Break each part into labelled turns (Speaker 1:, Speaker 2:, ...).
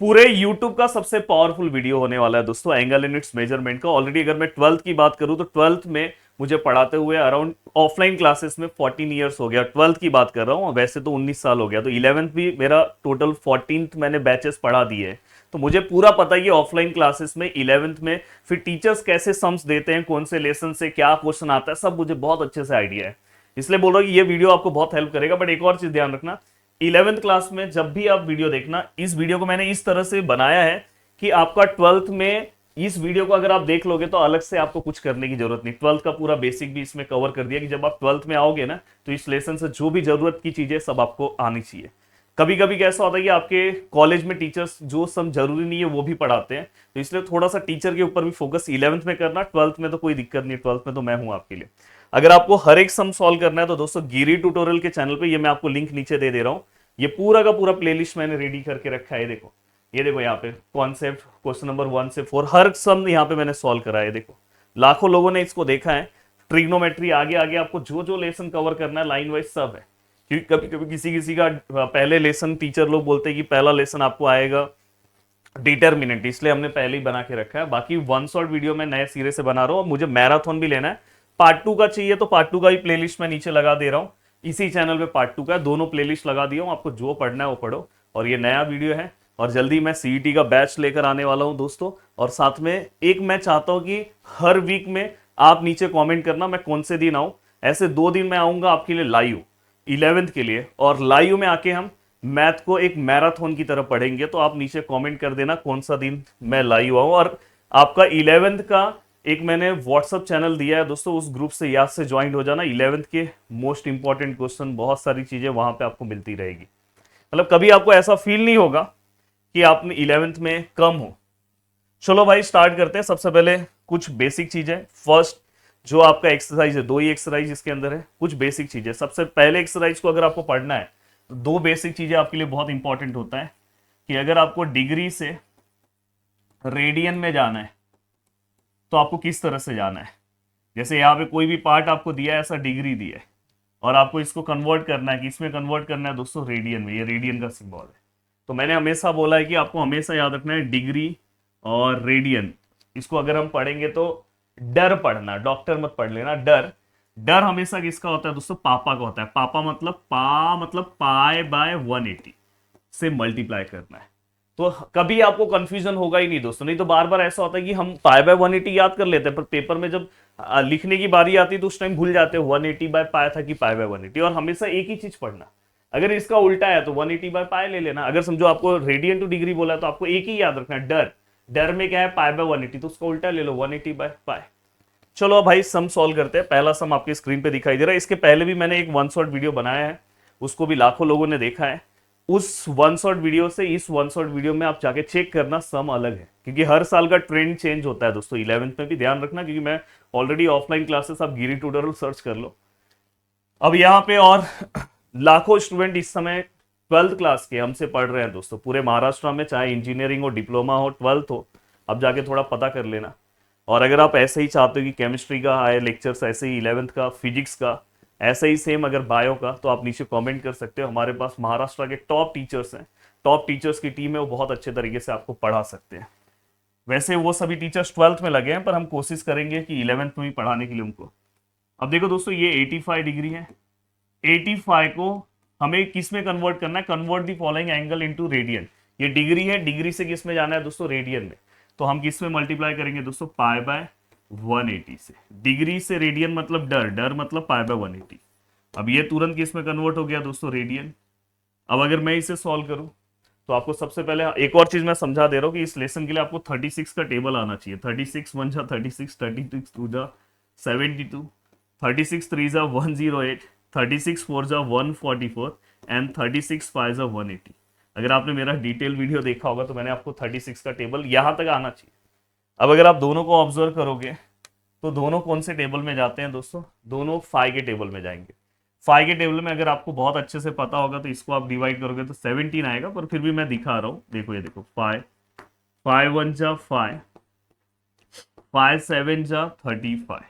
Speaker 1: पूरे YouTube का सबसे पावरफुल वीडियो होने वाला है दोस्तों, एंगल इन इट्स मेजरमेंट का। ऑलरेडी अगर मैं 12th की बात करूं तो 12th में मुझे पढ़ाते हुए अराउंड ऑफलाइन क्लासेस में 14 ईयर्स हो गया। 12th की बात कर रहा हूं, वैसे तो 19 साल हो गया। तो 11th भी मेरा टोटल 14th मैंने बैचेस पढ़ा दिए हैं। तो मुझे पूरा पता है कि ऑफलाइन क्लासेस में 11th में फिर टीचर्स कैसे सम्स देते हैं, कौन से लेसन से क्या क्वेश्चन आता है, सब मुझे बहुत अच्छे से आइडिया है। इसलिए बोल रहा हूँ कि ये वीडियो आपको बहुत हेल्प करेगा। बट एक और चीज ध्यान रखना, 11th क्लास में जब भी आप वीडियो देखना, इस वीडियो को मैंने इस तरह से बनाया है कि आपका 12th में इस वीडियो को अगर आप देख लोगे तो अलग से आपको कुछ करने की जरूरत नहीं। 12th का पूरा बेसिक भी इसमें कवर कर दिया कि जब आप 12th में आओगे ना तो इस लेसन से जो भी जरूरत की चीजें सब आपको आनी चाहिए। कभी कभी कैसा होता है कि आपके कॉलेज में टीचर्स जो सब जरूरी नहीं है वो भी पढ़ाते हैं, तो इसलिए थोड़ा सा टीचर के ऊपर भी फोकस 11th में करना। 12th में तो कोई दिक्कत नहीं, 12th में तो मैं हूं आपके लिए। अगर आपको हर एक सम सॉल्व करना है तो दोस्तों गिरी ट्यूटोरियल के चैनल पे, ये मैं आपको लिंक नीचे दे रहा हूं, ये पूरा का पूरा प्लेलिस्ट मैंने रेडी करके रखा है। ये देखो यहाँ पे कॉन्सेप्ट क्वेश्चन नंबर 1 से 4 हर सम यहाँ पे मैंने सॉल्व करा है। देखो लाखों लोगों ने इसको देखा है। ट्रिग्नोमेट्री आगे आगे आपको जो जो लेसन कवर करना है लाइन वाइज सब है। क्योंकि कभी कभी किसी किसी का पहले लेसन टीचर लोग बोलते हैं कि पहला लेसन आपको आएगा डिटर्मिनेंट, इसलिए हमने पहले ही बना के रखा है। बाकी वन शॉट वीडियो मैं नए सिरे से बना रहा हूँ। मुझे मैराथन भी लेना है, पार्ट 2 का चाहिए तो पार्ट 2 का भी प्लेलिस्ट मैं नीचे लगा दे रहा हूँ। इसी चैनल पे पार्ट 2 का दोनों प्लेलिस्ट लगा दिया हूँ, आपको जो पढ़ना है वो पढ़ो। और ये नया वीडियो है और जल्दी मैं सीईटी का बैच लेकर आने वाला हूँ दोस्तों। और साथ में एक मैं चाहता हूँ कि हर वीक में आप नीचे कमेंट करना मैं कौन से दिन आऊँ। ऐसे 2 दिन मैं आऊँगा आपके लिए लाइव 11th के लिए, और लाइव में आके हम मैथ को एक मैराथन की तरह पढ़ेंगे। तो आप नीचे कमेंट कर देना कौन सा दिन मैं लाइव आऊँ। और आपका 11th का एक मैंने व्हाट्सअप चैनल दिया है दोस्तों, उस ग्रुप से याद से ज्वाइन हो जाना। 11th के मोस्ट इंपॉर्टेंट क्वेश्चन, बहुत सारी चीजें वहां पे आपको मिलती रहेगी। मतलब कभी आपको ऐसा फील नहीं होगा कि आपने 11th में कम हो। चलो भाई स्टार्ट करते हैं। सबसे पहले कुछ बेसिक चीजें। फर्स्ट जो आपका एक्सरसाइज है, 2 ही एक्सरसाइज इसके अंदर है, कुछ बेसिक चीजें। सबसे पहले एक्सरसाइज को अगर आपको पढ़ना है तो 2 बेसिक चीजें आपके लिए बहुत इंपॉर्टेंट होता है कि अगर आपको डिग्री से रेडियन में जाना है तो आपको किस तरह से जाना है। जैसे यहाँ पे कोई भी पार्ट आपको दिया है, ऐसा डिग्री दिया है, और आपको इसको कन्वर्ट करना है। किसमें कन्वर्ट करना है दोस्तों? रेडियन में। ये रेडियन का सिंबल है। तो मैंने हमेशा बोला है कि आपको हमेशा याद रखना है डिग्री और रेडियन। इसको अगर हम पढ़ेंगे तो डर पढ़ना, डॉक्टर मत पढ़ लेना। डर, डर हमेशा किसका होता है दोस्तों? पापा का होता है। पापा मतलब पाई बाय 180 से मल्टीप्लाई करना है। तो कभी आपको कंफ्यूजन होगा ही नहीं दोस्तों। नहीं तो बार बार ऐसा होता है कि हम पाई बाय 180 याद कर लेते हैं, पर पेपर में जब लिखने की बारी आती है तो उस टाइम भूल जाते हैं 180 बाय पाई था कि पाई बाय 180। और हमेशा एक ही चीज पढ़ना। अगर इसका उल्टा है तो 180 बाय पाई ले लेना। अगर समझो आपको रेडियन टू डिग्री बोला तो आपको एक ही याद रखना है, डर। डर में क्या है? पाई बाय 180, तो उसका उल्टा ले लो 180 बाय पाई। चलो भाई सम सॉल्व करते हैं। पहला सम आपकी स्क्रीन पे दिखाई दे रहा है। इसके पहले भी मैंने एक वन शॉट वीडियो बनाया है, उसको भी लाखों लोगों ने देखा है। उस वन शॉट वीडियो से इस वन शॉट वीडियो में आप जाके चेक करना, सम अलग है। क्योंकि हर साल का ट्रेंड चेंज होता है दोस्तों। 11th में भी ध्यान रखना, क्योंकि मैं ऑलरेडी ऑफलाइन क्लासेस, आप गिरी ट्यूटोरियल सर्च कर लो। अब यहाँ पे और लाखों स्टूडेंट इस समय 12th क्लास के हमसे पढ़ रहे हैं दोस्तों, पूरे महाराष्ट्र में। चाहे इंजीनियरिंग हो, डिप्लोमा हो, 12th हो, अब जाके थोड़ा पता कर लेना। और अगर आप ऐसे ही चाहते हो कि केमिस्ट्री का आए लेक्चर्स, ऐसे ही 11th का, फिजिक्स का, ऐसे ही सेम अगर बायो का, तो आप नीचे कमेंट कर सकते हो। हमारे पास महाराष्ट्र के टॉप टीचर्स हैं, टॉप टीचर्स की टीम है, वो बहुत अच्छे तरीके से आपको पढ़ा सकते हैं। वैसे वो सभी टीचर्स 12th में लगे हैं, पर हम कोशिश करेंगे कि 11th में भी पढ़ाने के लिए उनको। अब देखो दोस्तों, ये 85 डिग्री है। 85 को हमें किस में कन्वर्ट करना है? Convert the following angle into radian. ये डिग्री है, डिग्री से किस में जाना है दोस्तों? रेडियन में। तो हम किस में मल्टीप्लाई करेंगे दोस्तों? पाई बाय 180 से। डिग्री से रेडियन मतलब डर, डर मतलब पाई बाय 180। अब ये तुरंत किस में कन्वर्ट हो गया दोस्तों? रेडियन। अब अगर मैं इसे सॉल्व करूं तो आपको सबसे पहले एक और चीज मैं समझा दे रहा हूं कि इस लेसन के लिए आपको 36 का टेबल आना चाहिए। 36 1 जा 36, 36 2 जा 72, 36 3 जा 108, 36 4 जा 144 एंड 36 5 जा 180। अगर आपने मेरा डिटेल वीडियो देखा होगा तो मैंने आपको 36 का टेबल यहां तक आना चाहिए। अब अगर आप दोनों को ऑब्जर्व करोगे तो दोनों कौन से टेबल में जाते हैं दोस्तों? दोनों फाइव के टेबल में जाएंगे। फाइव के टेबल में अगर आपको बहुत अच्छे से पता होगा तो इसको आप डिवाइड करोगे तो 17 आएगा, पर फिर भी मैं दिखा रहा हूं। देखो ये देखो, 5 5 1 जा 5, 5 7 जा 35।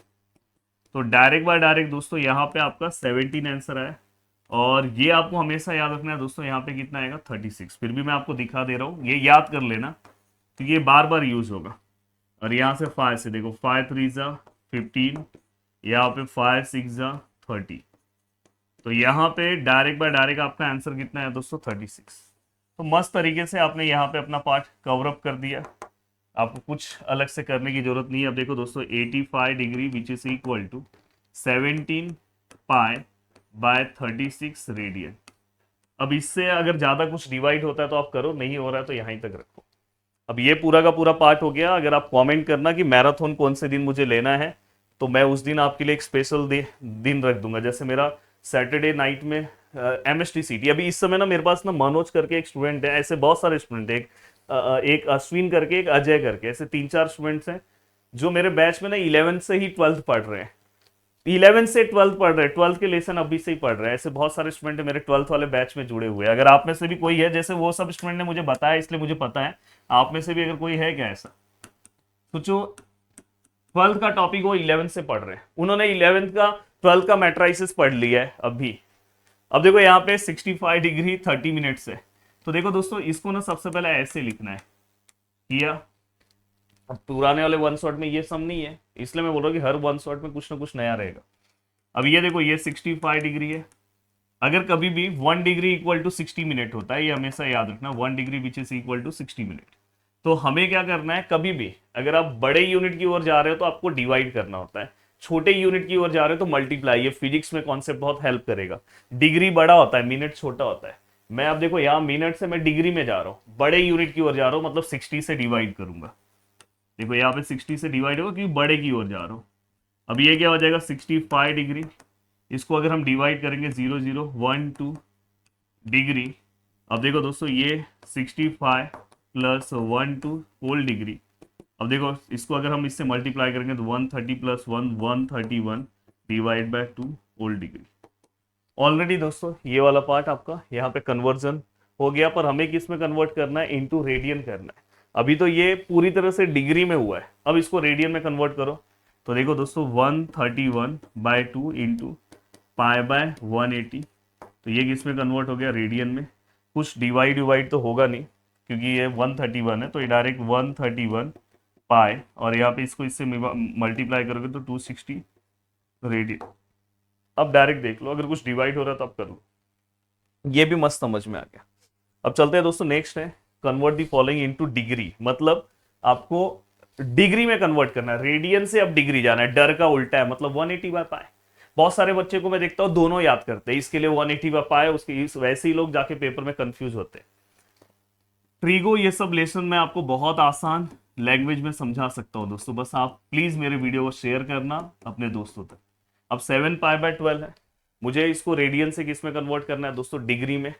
Speaker 1: तो डायरेक्ट बाय डायरेक्ट दोस्तों यहाँ पे आपका 17 आंसर आया। और ये आपको हमेशा याद रखना है दोस्तों, यहाँ पे कितना आएगा 36। फिर भी मैं आपको दिखा दे रहा हूँ, ये याद कर लेना क्योंकि ये बार बार यूज होगा। और यहाँ से 5 से देखो 5 3 जा 15, यहाँ पे 5 6 जा 30। तो यहाँ पे डायरेक्ट बाय डायरेक्ट आपका आंसर कितना है दोस्तों 36। तो मस्त तरीके से आपने यहाँ पे अपना पार्ट कवर अप कर दिया, आपको कुछ अलग से करने की जरूरत नहीं है। अब देखो दोस्तों 85 degree which is equal to 17 pi by 36 radian. अब इससे अगर ज्यादा कुछ डिवाइड होता है तो आप करो, नहीं हो रहा है तो यहीं तक रखो। अब ये पूरा का पूरा पार्ट हो गया। अगर आप कमेंट करना कि मैराथन कौन से दिन मुझे लेना है तो मैं उस दिन आपके लिए एक स्पेशल दिन रख दूंगा। जैसे मेरा सैटरडे नाइट में MSTCT, अभी इस समय ना मेरे पास ना मनोज करके एक स्टूडेंट है, ऐसे बहुत सारे स्टूडेंट है, एक अश्विन करके, एक अजय करके, ऐसे 3-4 स्टूडेंट्स हैं जो मेरे बैच में ना 11th से ही 12th पढ़ रहे हैं। 11th से 12th पढ़ रहे हैं, 12th के लेसन अभी से ही पढ़ रहे हैं। ऐसे बहुत सारे स्टूडेंट मेरे 12th वाले बैच में जुड़े हुए हैं। अगर आप में से भी कोई है, जैसे वो सब स्टूडेंट ने मुझे बताया इसलिए मुझे पता है, आप में से भी अगर कोई है क्या ऐसा, तो जो 12th का टॉपिक वो 11th से पढ़ रहे हैं, उन्होंने 11th का 12th का मैट्राइसिस पढ़ लिया है अभी। अब देखो यहाँ पे 65 डिग्री 30 मिनट्स है। तो देखो दोस्तों इसको ना सबसे पहले ऐसे लिखना है, किया। अब पुराने वाले वन शॉट में ये सम नहीं है, इसलिए मैं बोल रहा हूँ कि हर वन शॉट में कुछ ना कुछ नया रहेगा। अब ये देखो ये 65 डिग्री है। अगर कभी भी 1 डिग्री इक्वल टू 60 मिनट होता है, ये हमेशा याद रखना, 1 degree which is equal to 60 minute. तो हमें क्या करना है, कभी भी अगर आप बड़े यूनिट की ओर जा रहे हो तो आपको डिवाइड करना होता है, छोटे यूनिट की ओर जा रहे हो तो मल्टीप्लाई। ये फिजिक्स में कॉन्सेप्ट बहुत हेल्प करेगा। डिग्री बड़ा होता है, मिनट छोटा होता है। मैं अब देखो यहाँ मिनट से मैं डिग्री में जा रहा हूँ, बड़े यूनिट की ओर जा रहा हूँ, मतलब 60 से डिवाइड करूंगा। देखो यहाँ पे 60 से डिवाइड होगा क्योंकि बड़े की ओर जा रहा हूँ। अब ये क्या हो जाएगा 65 डिग्री, इसको अगर हम डिवाइड करेंगे 0 0 1 2 डिग्री। अब देखो दोस्तों ये 65 प्लस 1 2 होल डिग्री। अब देखो इसको अगर हम इससे मल्टीप्लाई करेंगे तो 130 plus 1 131 divide by 2 whole degree. Already दोस्तों ये वाला पार्ट आपका यहाँ पे कन्वर्जन हो गया, पर हमें किस में कन्वर्ट करना है, इनटू रेडियन करना है। अभी तो ये पूरी तरह से डिग्री में हुआ है, अब इसको रेडियन में कन्वर्ट करो। तो देखो दोस्तों 131 बाय 2 इंटू पाई बाय 180। तो ये किस में कन्वर्ट हो गया, रेडियन में। कुछ डिवाइड तो होगा नहीं क्योंकि ये 131 है, तो ये डायरेक्ट 131 पाई, और यहाँ पे इसको इससे मल्टीप्लाई करोगे तो 260 रेडियन। अब डायरेक्ट देख लो, अगर कुछ डिवाइड हो रहा है तो अब कर लो। ये भी मस्त समझ में आ गया। अब चलते हैं दोस्तों, नेक्स्ट है convert the following into degree. मतलब आपको डिग्री में कन्वर्ट करना है, रेडियन से अब डिग्री जाना है, डर का उल्टा है, मतलब 180 बाय पाई। बहुत सारे बच्चे को मैं देखता हूं दोनों याद करते हैं, इसके लिए 180 बाय पाई, उसके वैसे ही लोग जाके पेपर में कंफ्यूज होते हैं। ट्रिगो ये सब लेसन मैं आपको बहुत आसान लैंग्वेज में समझा सकता हूं दोस्तों, बस आप प्लीज मेरे वीडियो को शेयर करना अपने दोस्तों तक। अब 7 पाई बाय 12 है, मुझे इसको रेडियन से किस में कन्वर्ट करना है दोस्तों, डिग्री में।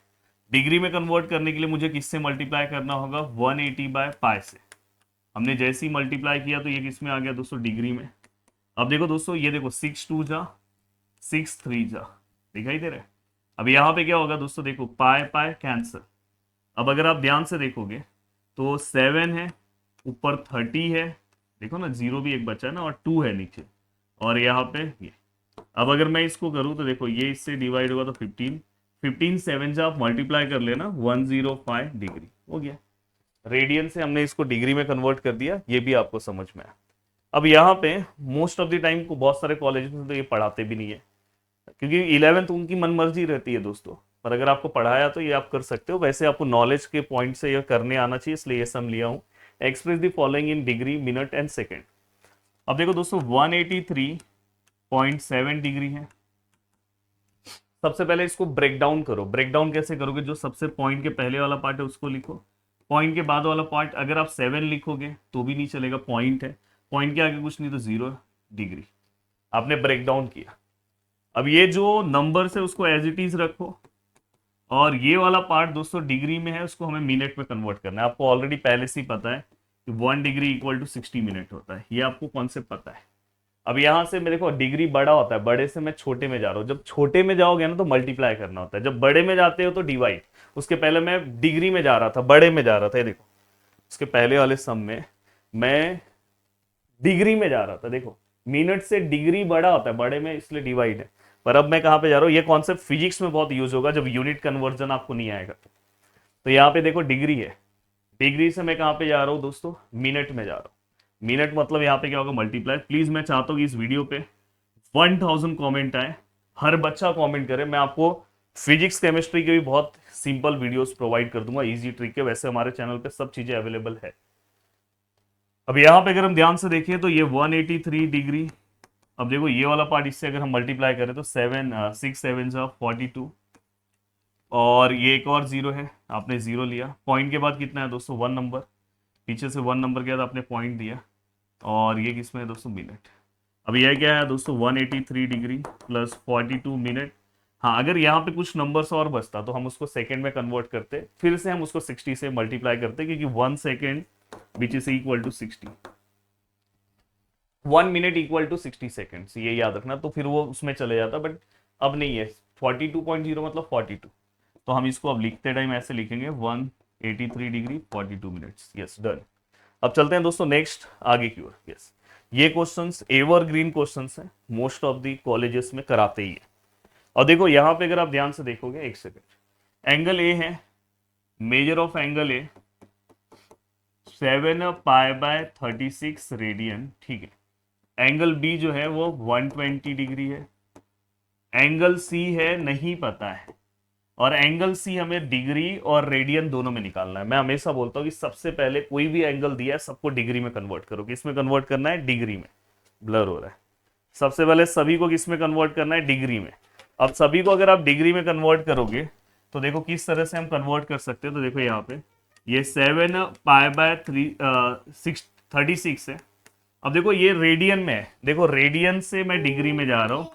Speaker 1: डिग्री में कन्वर्ट करने के लिए मुझे किससे मल्टीप्लाई करना होगा, 180 बाय पाई से। हमने जैसे ही मल्टीप्लाई किया तो ये किस में आ गया दोस्तों, डिग्री में। अब देखो दोस्तों ये देखो 6 2 जा 6 3 जा, दिखाई दे रहा है। अब यहाँ पे क्या होगा दोस्तों, देखो पाई पाई कैंसर। अब अगर आप ध्यान से देखोगे तो 7 है, ऊपर 30 है, देखो ना 0 भी एक बचा है ना, और 2 है नीचे, और यहाँ पे ये। अब अगर मैं इसको करूँ तो देखो ये इससे डिवाइड होगा तो 15 15 7 से आप मल्टीप्लाई कर लेना, 105 डिग्री हो गया। रेडियन से हमने इसको डिग्री में कन्वर्ट कर दिया, ये भी आपको समझ में आया। अब यहाँ पे मोस्ट ऑफ द टाइम को बहुत सारे कॉलेज में तो ये पढ़ाते भी नहीं है, क्योंकि 11th उनकी मनमर्जी रहती है दोस्तों। पर अगर आपको पढ़ाया तो ये आप कर सकते हो, वैसे आपको नॉलेज के पॉइंट से ये करने आना चाहिए, इसलिए ये सम लिया हूँ। Express the following in degree minute and second. अब देखो दोस्तों 183.7 डिग्री है। सबसे पहले इसको ब्रेक डाउन करो। ब्रेक डाउन कैसे करोगे, जो सबसे पॉइंट के पहले वाला पार्ट है उसको लिखो, पॉइंट के बाद वाला पार्ट अगर आप 7 लिखोगे तो भी नहीं चलेगा, पॉइंट है, पॉइंट के आगे कुछ नहीं तो 0 डिग्री। आपने ब्रेक डाउन किया। अब ये जो नंबर्स है उसको एज इट इज रखो, और ये वाला पार्ट दोस्तों डिग्री में है, उसको हमें मिनट में कन्वर्ट करना है। आपको ऑलरेडी पहले से ही पता है कि 1 डिग्री इक्वल टू 60 मिनट होता है, ये आपको कॉन्सेप्ट पता है। अब यहाँ से मैं देखो डिग्री बड़ा होता है, बड़े से मैं छोटे में जा रहा हूँ। जब छोटे में जाओगे ना तो मल्टीप्लाई करना होता है, जब बड़े में जाते हो तो डिवाइड। उसके पहले मैं डिग्री में जा रहा था, बड़े में जा रहा था, ये देखो उसके पहले वाले सम में मैं डिग्री में जा रहा था। देखो मिनट से डिग्री बड़ा होता है, बड़े में इसलिए डिवाइड है। पर अब मैं कहाँ पे जा रहा हूँ, ये कॉन्सेप्ट फिजिक्स में बहुत यूज होगा जब यूनिट कन्वर्जन आपको नहीं आएगा। तो यहाँ पे देखो डिग्री है, डिग्री से मैं कहाँ पे जा रहा हूँ दोस्तों, मिनट में जा रहा हूँ। मिनट मतलब यहाँ पे क्या होगा, मल्टीप्लाई। प्लीज मैं चाहता हूँ कि इस वीडियो पे 1000 कमेंट आए, हर बच्चा कमेंट करे। मैं आपको फिजिक्स केमिस्ट्री के भी बहुत सिंपल वीडियोस प्रोवाइड कर दूंगा, इजी ट्रिक के। वैसे हमारे चैनल पे सब चीजें अवेलेबल है। अब यहाँ पे अगर हम ध्यान से देखें तो ये 183 डिग्री। अब देखो ये वाला पार्ट, इससे अगर हम मल्टीप्लाई करें तो 6 7 जा 42, और ये एक और जीरो है, आपने जीरो लिया। पॉइंट के बाद कितना है दोस्तों, 1 नंबर, पीछे से 1 नंबर के बाद आपने पॉइंट दिया, और ये किसमें है दोस्तों, मिनट। अब यह क्या है दोस्तों, 183 डिग्री प्लस 42 मिनट। हाँ, अगर यहाँ पे कुछ नंबर्स और बचता तो हम उसको सेकंड में कन्वर्ट करते, फिर से हम उसको 60 से मल्टीप्लाई करते, क्योंकि 1 second which is equal to 60, 1 minute equal to 60 seconds, ये याद रखना। तो फिर वो उसमें चले जाता, बट अब नहीं है। 42.0 मतलब 42, तो हम इसको अब लिखते टाइम ऐसे लिखेंगे 183 डिग्री 42 मिनट्स। Yes, done. अब चलते हैं दोस्तों नेक्स्ट आगे की ओर। यस, ये क्वेश्चंस एवरग्रीन क्वेश्चंस हैं, मोस्ट ऑफ द कॉलेजेस में कराते ही है। और देखो यहाँ पे अगर आप ध्यान से देखोगे, एक सेकेंड, एंगल ए है, measure of angle A 7 π/36 radian, ठीक है। एंगल बी जो है वो 120 डिग्री है। एंगल सी है, नहीं पता है, और एंगल सी हमें डिग्री और रेडियन दोनों में निकालना है। मैं हमेशा बोलता हूँ कि सबसे पहले कोई भी एंगल दिया है सबको डिग्री में कन्वर्ट करो। किसमें कन्वर्ट करना है, डिग्री में। ब्लर हो रहा है। सबसे पहले सभी को किसमें कन्वर्ट करना है, डिग्री में। अब सभी को अगर आप डिग्री में कन्वर्ट करोगे तो देखो किस तरह से हम कन्वर्ट कर सकते हैं। तो देखो यहाँ पे ये 7 π/36 है। अब देखो ये रेडियन में है, देखो रेडियन से मैं डिग्री में जा रहा हूँ।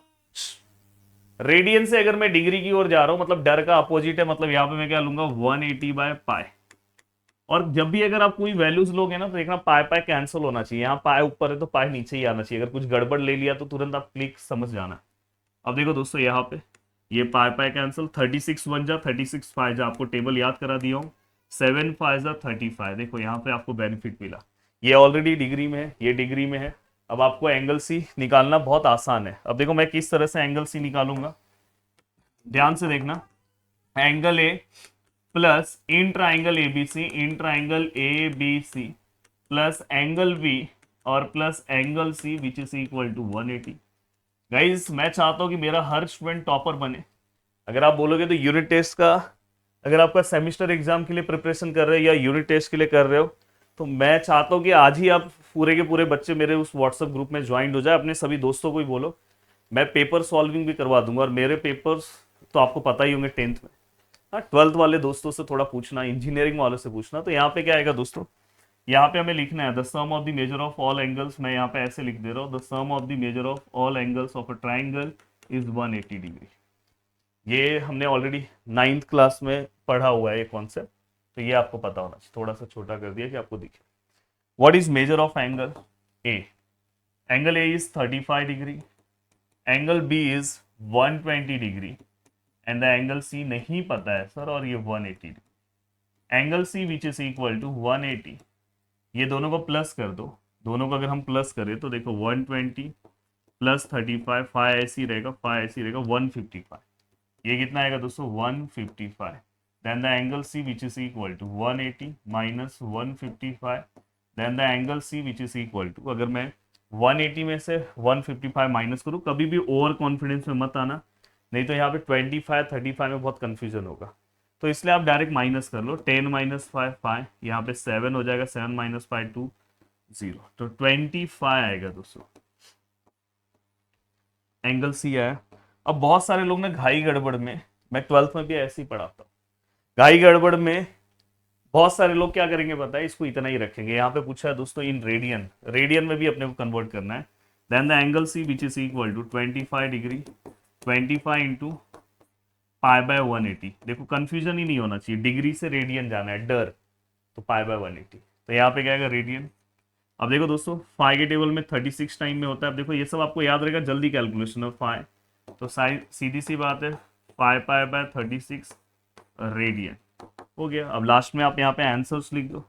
Speaker 1: रेडियन से अगर मैं डिग्री की ओर जा रहा हूं मतलब डर का अपोजिट है, मतलब यहां पे मैं क्या लूंगा, 180/π। और जब भी अगर आप कोई वैल्यूज लोगे ना तो देखना पाई पाई कैंसिल होना चाहिए। यहाँ पाई ऊपर है तो पाई नीचे ही आना चाहिए। अगर कुछ गड़बड़ ले लिया तो तुरंत आप क्लिक समझ जाना। अब देखो दोस्तों यहाँ पे ये पाई पाई कैंसिल, 36 1 जा 36 5 जा, आपको टेबल याद करा दिया हूँ। 7 5 जा 35, देखो यहाँ पे आपको बेनिफिट मिला। ये ऑलरेडी डिग्री में है, ये डिग्री में है। अब आपको एंगल सी निकालना बहुत आसान है। अब देखो मैं किस तरह से एंगल सी निकालूंगा, ध्यान से देखना। Angle A plus in triangle ABC, in triangle ABC plus angle B और plus angle C which is equal to 180। Guys मैं चाहता हूं कि मेरा हर स्टूडेंट टॉपर बने। अगर आप बोलोगे तो यूनिट टेस्ट का, अगर आपका सेमेस्टर एग्जाम के लिए प्रिपरेशन कर रहे हो या यूनिट टेस्ट के लिए कर रहे हो, तो मैं चाहता हूं कि आज ही आप पूरे के पूरे बच्चे मेरे उस व्हाट्सएप ग्रुप में ज्वाइन हो जाए। अपने सभी दोस्तों को ही बोलो, मैं पेपर सॉल्विंग भी करवा दूंगा। और मेरे पेपर्स तो आपको पता ही होंगे 10th में। हाँ, 12th वाले दोस्तों से थोड़ा पूछना, इंजीनियरिंग वालों से पूछना। तो यहाँ पे क्या आएगा दोस्तों, यहाँ पे हमें लिखना है the sum of the measure of all angles. मैं यहाँ पे ऐसे लिख दे रहा हूँ, the sum of the measure of all angles of a triangle is 180 degree. ये हमने ऑलरेडी 9th क्लास में पढ़ा हुआ है ये कॉन्सेप्ट, तो ये आपको पता होना चाहिए। थोड़ा सा छोटा कर दिया कि आपको दिखे। What is measure of angle A? Angle A is 35 degree, angle B is 120 degree, and the angle C नहीं पता है सर, और ये 180। Angle C which is equal to 180, ये दोनों को प्लस कर दो। दोनों को अगर हम प्लस करें तो देखो 120 प्लस 35, 5 ऐसी रहेगा, 5 ऐसी रहेगा, 155। ये कितना आएगा दोस्तों, 155। Then the angle C which is equal to 180 minus 155, then the angle C which is equal to, अगर मैं 180 में से 155 माइनस करूँ, कभी भी ओवर कॉन्फिडेंस में मत आना, नहीं तो यहाँ पे 25 35 में बहुत कंफ्यूजन होगा। तो इसलिए आप डायरेक्ट माइनस कर लो। 10 माइनस 5 5, यहाँ पे 7 हो जाएगा, 7 माइनस 5 2 0, तो 25 आएगा दोस्तों। एंगल सी आया। अब बहुत सारे लोग ना घाई गड़बड़ में, मैं 12th में भी ऐसे ही पढ़ाता हूँ, घाई गड़बड़ में बहुत सारे लोग क्या करेंगे पता है, इसको इतना ही रखेंगे। यहाँ पे पूछा है दोस्तों इन रेडियन, रेडियन में भी अपने को कन्वर्ट करना है। Then the angle C which is equal to 25 degree, 25 into π/180। देखो कंफ्यूजन ही नहीं होना चाहिए, डिग्री से रेडियन जाना है, डर, तो π/180। तो यहाँ पे क्या आएगा, रेडियन। अब देखो दोस्तों फाइ के टेबल में 36 टाइम में होता है। अब देखो ये सब आपको याद रहेगा, जल्दी कैलकुलेशन है फाइ, तो सीधी सी बात है 5π/36 रेडियन हो गया। अब लास्ट में आप यहाँ पे आंसर्स लिख दो,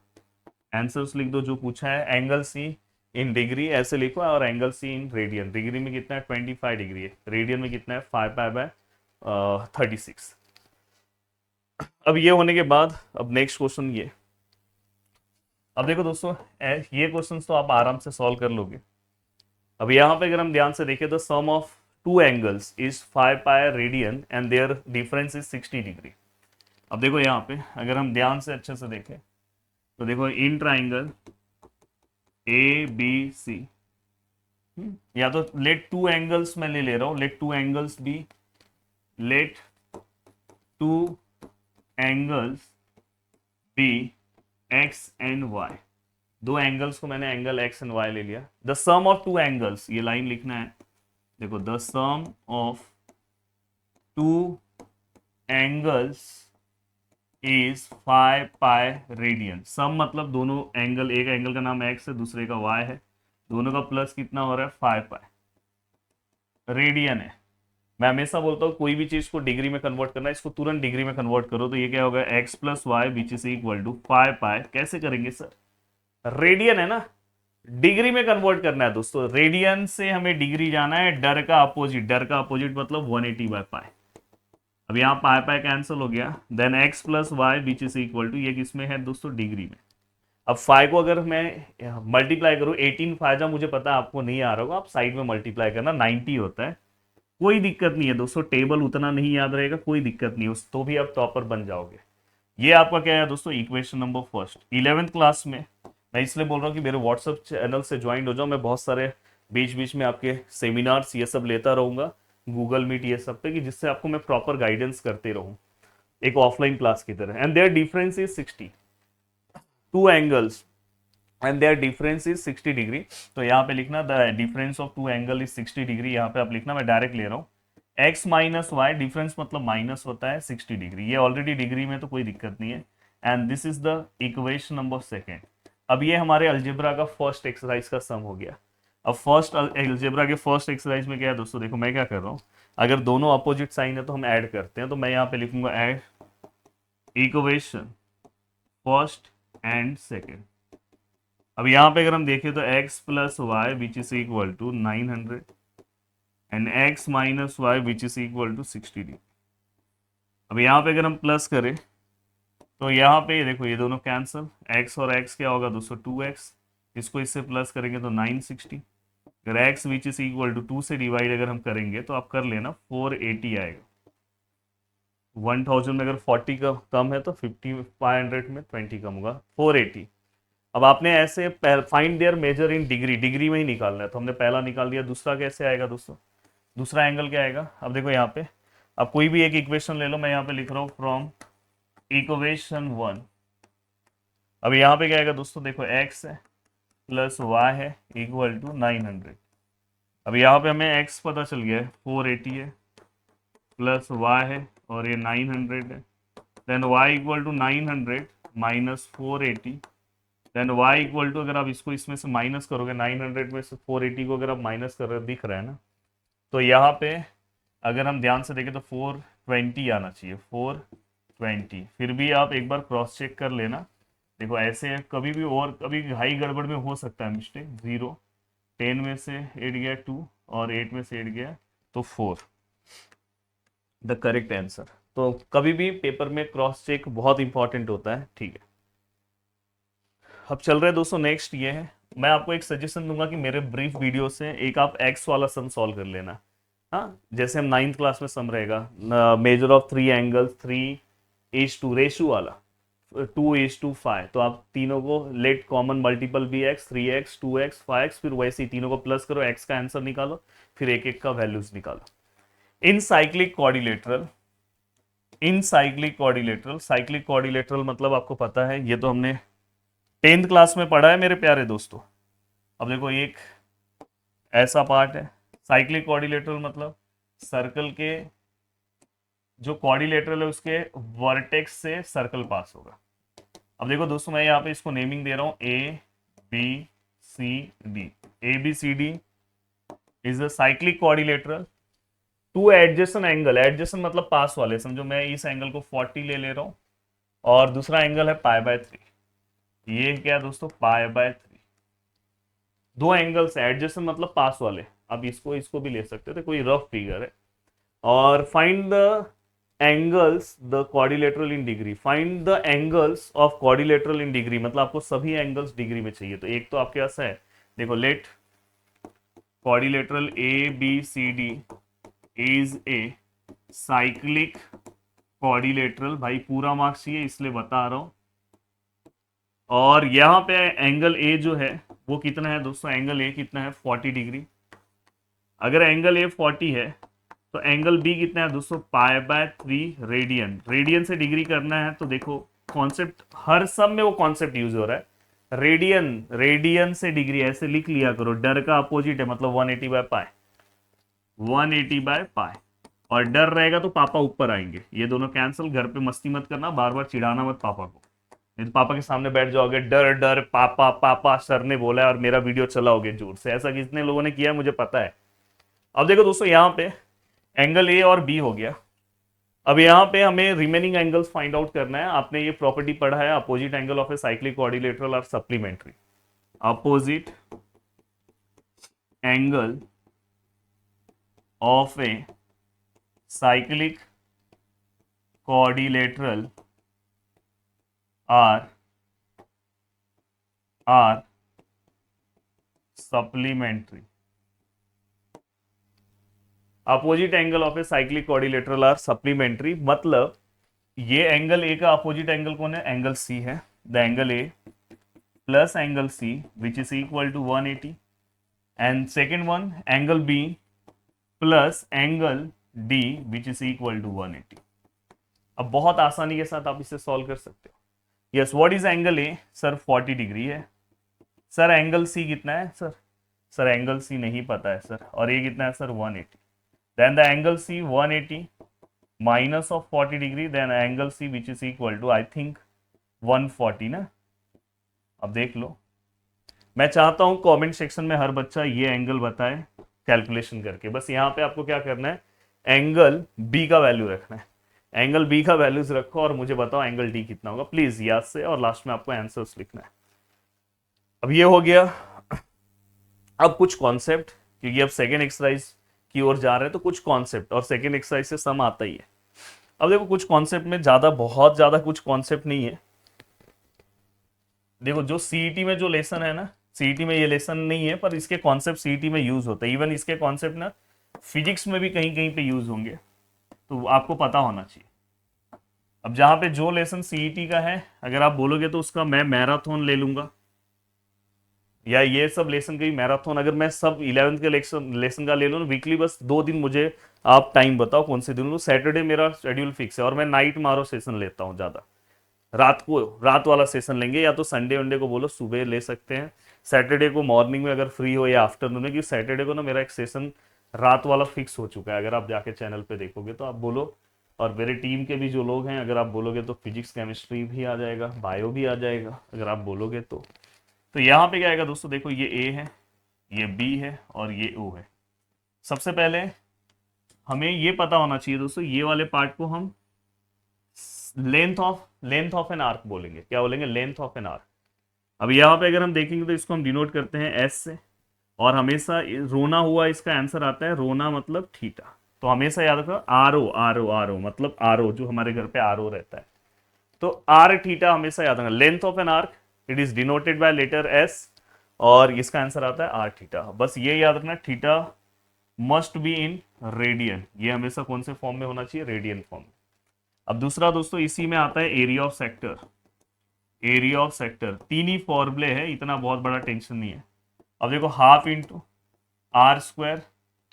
Speaker 1: आंसर्स लिख दो जो पूछा है। एंगल सी इन डिग्री ऐसे लिखो, और angle C in radian. Degree में कितना है 25 डिग्री है, रेडियन में कितना है 5 पाई बाय 36। अब ये होने के बाद अब नेक्स्ट क्वेश्चन ये। अब देखो दोस्तों, ये क्वेश्चन तो आप आराम से सॉल्व कर लोगे। अब यहाँ पे अगर हम ध्यान से देखें तो sum of two angles is 5 pi radian and their difference is 60 degree. अब देखो यहाँ पे अगर हम ध्यान से अच्छे से देखें तो देखो इन ट्राइंगल ए बी सी, या तो लेट टू एंगल्स मैं ले रहा हूं, let two angles be, let two angles be X and Y. दो एंगल्स को मैंने एंगल एक्स एंड वाई ले लिया। The sum of two angles, ये लाइन लिखना है, देखो the sum of two angles is 5 pi radian. Sum मतलब दोनों एंगल, एक एंगल का नाम एक्स है दूसरे का वाई है, दोनों का प्लस कितना हो रहा है 5 पाई रेडियन है। मैं हमेशा बोलता हूँ कोई भी चीज को डिग्री में कन्वर्ट करना है, इसको तुरंत डिग्री में कन्वर्ट करो तो ये क्या होगा x plus y which is equal to 5 pi. कैसे करेंगे सर, रेडियन है ना, डिग्री में कन्वर्ट करना है दोस्तों। रेडियन से हमें डिग्री जाना है, डर का अपोजिट, डर का अपोजिट मतलब 180 बाय पाई। अब यहाँ पाई पाई कैंसिल हो गया, then x plus y which is equal to, ये किसमें है दोस्तों डिग्री में। अब फाइव को अगर मैं मल्टीप्लाई करूँ, 18 फायदा मुझे पता है आपको नहीं आ रहा होगा, आप साइड में मल्टीप्लाई करना, 90 होता है, कोई दिक्कत नहीं है दोस्तों। टेबल उतना नहीं याद रहेगा, कोई दिक्कत नहीं, उस तो भी आप टॉपर बन जाओगे। ये आपका क्या है दोस्तों, equation number first. 11th class में मैं इसलिए बोल रहा हूँ कि मेरे व्हाट्सएप चैनल से ज्वाइन हो जाओ, मैं बहुत सारे बीच बीच में आपके सेमिनार्स ये सब लेता रहूंगा, गूगल मीट ये सब पे, कि जिससे आपको मैं प्रॉपर गाइडेंस करते रहूँ एक ऑफलाइन क्लास की तरह। And their difference is 60, two angles and their difference is 60 degree. तो यहाँ पे लिखना the difference of two angle is 60 degree, यहाँ पे आप लिखना, मैं डायरेक्ट ले रहा हूँ x माइनस वाई, डिफरेंस मतलब माइनस होता है 60 डिग्री, ये ऑलरेडी डिग्री में तो कोई दिक्कत नहीं है। And this is the equation number second. अब ये हमारे अलजेब्रा का फर्स्ट एक्सरसाइज का सम हो गया। अब फर्स्ट अलजेब्रा के फर्स्ट एक्सरसाइज में क्या है दोस्तों, देखो मैं क्या कर रहा हूँ, अगर दोनों अपोजिट साइन है तो हम ऐड करते हैं, तो मैं यहाँ पे लिखूंगा add equation first and second. अब यहाँ पे अगर हम देखें तो x plus y which is equal to 900 and x minus y which is equal to 60 degree. अब यहाँ पे अगर हम प्लस करें तो यहाँ पे देखो ये दोनों कैंसिल, x और x क्या होगा दोस्तों 2x, इसको इससे प्लस करेंगे तो 960। अगर x which is equal to 2 से डिवाइड अगर हम करेंगे तो आप कर लेना 480 आएगा। 1000 में अगर 40 का कम है तो 500 में 20 कम होगा, 480। अब आपने ऐसे find their measure in degree, degree में ही निकालना है, तो हमने पहला निकाल दिया। दूसरा कैसे आएगा दोस्तों, दूसरा एंगल क्या आएगा, अब देखो यहाँ पे अब कोई भी एक इक्वेशन ले लो, मैं यहाँ पे लिख रहा हूँ फ्रॉम इक्वेशन 1। अब यहाँ पे क्या आएगा दोस्तों, देखो x है प्लस वाई है इक्वल टू 900। अब यहाँ पे हमें x पता चल गया है 480 है, प्लस वाई है और ये 900 है, then y equal to 900 minus 480, then y equal to, अगर आप इसको इसमें से माइनस करोगे 900 में से 480 को अगर आप माइनस कर रहे हो, दिख रहा है ना, तो यहाँ पे अगर हम ध्यान से देखें तो 420 आना चाहिए, 420। फिर भी आप एक बार क्रॉस चेक कर लेना, देखो ऐसे कभी भी और कभी हाई गड़बड़ में हो सकता है मिस्टेक। 0, 10 में से 8 गया 2 और 8 में से 8 गया तो 4, द करेक्ट आंसर। तो कभी भी पेपर में क्रॉस चेक बहुत इंपॉर्टेंट होता है, ठीक है। अब चल रहे दोस्तों नेक्स्ट ये है, मैं आपको एक सजेशन दूंगा कि मेरे ब्रीफ वीडियो से एक आप एक्स वाला सम सॉल्व कर लेना। हाँ, जैसे हम 9th क्लास में सम रहेगा मेजर ऑफ 3 एंगल 3:2 रेशो वाला 2:5, तो आप तीनों को लेट कॉमन मल्टीपल भी x 3x 2x 5x, फिर वैसे ही तीनों को प्लस करो, x का आंसर निकालो, फिर एक एक का वैल्यूज निकालो। In cyclic quadrilateral, in cyclic quadrilateral, cyclic quadrilateral मतलब आपको पता है, ये तो हमने 10th क्लास में पढ़ा है मेरे प्यारे दोस्तों। अब देखो एक ऐसा पार्ट है, साइक्लिक कोऑर्डिनेटरल मतलब सर्कल के जो कोऑर्डिनेटरल है उसके वर्टेक्स से सर्कल पास होगा। अब देखो दोस्तों मैं यहाँ पे इसको नेमिंग दे रहा हूँ ABCD। ABCD is a cyclic quadrilateral two adjacent angle, adjacent मतलब पास वाले, समझो मैं इस एंगल को 40 ले रहा हूँ और दूसरा एंगल है पाई बाय 3, ये क्या दोस्तों पाई बाय 3। दो एंगल्स एडजेसेंट मतलब पास वाले, अब इसको इसको भी ले सकते थे, कोई रफ फिगर है। और find the angles the quadrilateral in degree, find the angles of quadrilateral in degree, मतलब आपको सभी एंगल्स डिग्री में चाहिए। तो एक तो आपके पास है, देखो, let quadrilateral A B C D is a cyclic quadrilateral, भाई पूरा मार्क्स चाहिए इसलिए बता रहा हूं। और यहां पे एंगल ए जो है वो कितना है दोस्तों, एंगल ए कितना है 40 डिग्री। अगर एंगल ए 40 है तो एंगल बी कितना है दोस्तों, π/3 रेडियन। रेडियन से डिग्री करना है तो देखो कॉन्सेप्ट हर सब में वो कॉन्सेप्ट यूज हो रहा है, रेडियन, रेडियन से डिग्री ऐसे लिख लिया करो, डर का अपोजिट है मतलब 180/π, 180/π। और डर रहेगा तो पापा ऊपर आएंगे, ये दोनों कैंसिल। घर पे मस्ती मत करना, बार बार चिढ़ाना मत पापा को, नहीं तो पापा के सामने बैठ जाओगे, डर डर पापा पापा सर ने बोला है और मेरा वीडियो चलाओगे जोर से। ऐसा कितने लोगों ने किया मुझे पता है। अब देखो दोस्तों, यहाँ पे एंगल ए और बी हो गया। अब यहाँ पे हमें रिमेनिंग एंगल्स फाइंड आउट करना है। आपने ये प्रॉपर्टी पढ़ा है, opposite angle of a cyclic quadrilateral are supplementary. Opposite angle of a cyclic quadrilateral are supplementary. Opposite angle of a cyclic quadrilateral are supplementary, मतलब ये एंगल ए का opposite angle कौन है, एंगल सी है। The angle A plus angle C which is equal to 180, and second one angle B plus angle D which is equal to 180। अब बहुत आसानी के साथ आप इसे सॉल्व कर सकते हो। Yes, what is angle A, sir 40 degree है। सर एंगल सी कितना है, सर एंगल सी नहीं पता है सर, और ये कितना है sir 180। then the angle C 180 minus of 40 degree, then angle C which is equal to I think 140 ना। अब देख लो, मैं चाहता हूं कमेंट सेक्शन में हर बच्चा ये एंगल बताए कैलकुलेशन करके। बस यहाँ पे आपको क्या करना है, एंगल B का वैल्यू रखना है, एंगल B का वैल्यूज रखो और मुझे बताओ एंगल D कितना होगा प्लीज याद से, और लास्ट में आपको आंसर्स लिखना है। अब ये हो गया। अब कुछ कॉन्सेप्ट, क्योंकि अब सेकेंड एक्सरसाइज की ओर जा रहे हैं तो कुछ कॉन्सेप्ट, और सेकेंड एक्सरसाइज से सम आता ही है। अब देखो कुछ कॉन्सेप्ट में बहुत ज्यादा कुछ कॉन्सेप्ट नहीं है। देखो जो सीईटी में जो लेसन है ना, सीईटी में ये लेसन नहीं है पर इसके कॉन्सेप्ट सीईटी में यूज होते हैं। इवन इसके कॉन्सेप्ट ना फिजिक्स में भी कहीं कहीं पे यूज होंगे, तो आपको पता होना चाहिए। अब जहां पे जो लेसन सीईटी का है अगर आप बोलोगे तो उसका मैं मैराथन ले लूंगा, या ये सब लेसन का ही मैराथन। अगर मैं सब 11th के लेसन का ले लूँ वीकली, बस 2 दिन मुझे आप टाइम बताओ कौन से दिन लूँ। सैटरडे मेरा शेड्यूल फिक्स है और मैं नाइट मारो सेशन लेता हूँ ज़्यादा, रात वाला सेशन लेंगे, या तो संडे वनडे को बोलो सुबह ले सकते हैं, सैटरडे को मॉर्निंग में अगर फ्री हो या आफ्टरनून में, क्योंकि सैटरडे को ना मेरा एक सेशन रात वाला फिक्स हो चुका है। अगर आप जाके चैनल पे देखोगे तो आप बोलो, और मेरे टीम के भी जो लोग हैं अगर आप बोलोगे तो फिजिक्स केमिस्ट्री भी आ जाएगा, बायो भी आ जाएगा अगर आप बोलोगे तो यहाँ पे क्या आएगा दोस्तों, देखो ये ए है, ये बी है और ये ओ है। सबसे पहले हमें ये पता होना चाहिए दोस्तों, ये वाले पार्ट को हम लेंथ ऑफ एन आर्क बोलेंगे। क्या बोलेंगे, लेंथ ऑफ एन आर्क। अब यहाँ पे अगर हम देखेंगे तो इसको हम डिनोट करते हैं एस से, और हमेशा रोना हुआ इसका आंसर आता है, रोना मतलब थीटा। तो हमेशा याद रखो आर ओ मतलब आर ओ, जो हमारे घर पे आर ओ रहता है, तो आर थीटा हमेशा याद रखना। Length of an arc it is denoted by letter S, और इसका आंसर आता है आर थीटा। बस ये याद रखना, theta must be in radian, ये हमेशा कौन से फॉर्म में होना चाहिए, रेडियन फॉर्म में। अब दूसरा दोस्तों इसी में आता है area of sector. Area of sector 3 ही फॉर्मूले है, इतना बहुत बड़ा टेंशन नहीं है। अब देखो half into r square